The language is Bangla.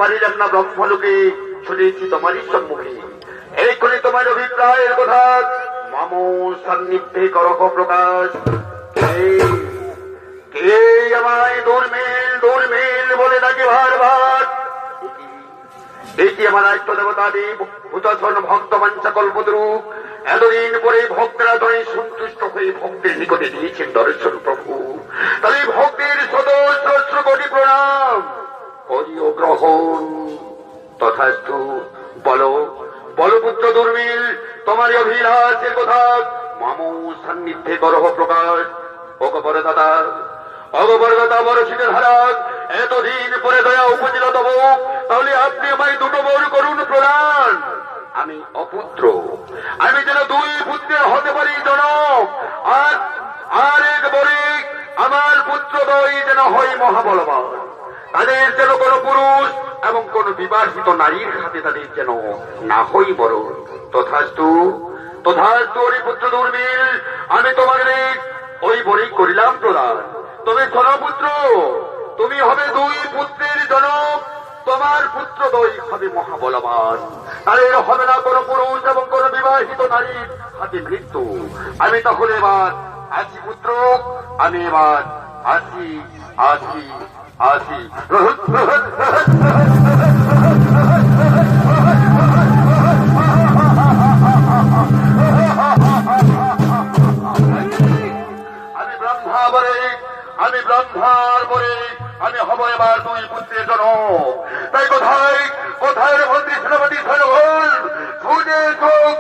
পারিলাম না ব্রহ্মলোকে, শুনেছি তোমারই সম্মুখে। এইক্ষণে তোমার অভিপ্রায়ের কথা মাম সান্নিধ্যে করহ প্রকাশ। কে আমায় দুর্মিল দুর্মিল বলে ডাকে বারবার? দেখি আমার রাষ্ট্র দেবতা দেব ভূতধন ভক্ত বাঞ্ছা কল্পদ্রুপ, এতদিন পরে ভক্তরা ধরে সন্তুষ্ট হয়ে ভক্তের নিকটে দিয়েছেন দর্শন প্রভু। তাহলে ভক্তের সহস্র কোটি প্রণাম করিও গ্রহণ। তথাস্তু। বলো বলো পুত্র দুর্মিল, তোমার অভিলাষের কথা মাম সান্নিধ্যে করহ প্রকাশ। অগপরদাতা অগপরদাতা বরশিদের হারাক, এতদিন পরে দয়া উপজিল তব, তাহলে আপনি আমায় দুটো বর করুন প্রদান। আমি অপুত্র, আমি যেন দুই পুত্রের হতে পারি জনক, আর এক বরে আমার পুত্রদ্বয় যেন হয় মহাবলবান। তাদের যেন কোন পুরুষ এবং কোন বিবাহিত নারীর হাতে তাদের যেন না হই বড়। তথাস্তু তথাস্তু। ওরে পুত্র দুর্মিল, আমি তোমাকে ওই বরেই করিলাম প্রদান। তবে পুত্র, তুমি হবে দুই পুত্রের জনক, তোমার পুত্রদ্বয় হবে মহাবলবান। তাদের হবে না কোন পুরুষ এবং কোন বিবাহিত নারীর হাতে মৃত্যু। আমি তখন এবার আসি পুত্র, আমি এবার আসি আসি আসি। আমি ব্রহ্মা বলে, আমি ব্রহ্মার বলে আমি হব এবার দুই পুত্রের জনক। তাই কোথায় কোথায় মন্ত্রী সেনাপতি সৈন্যগণ, শুনে চোখ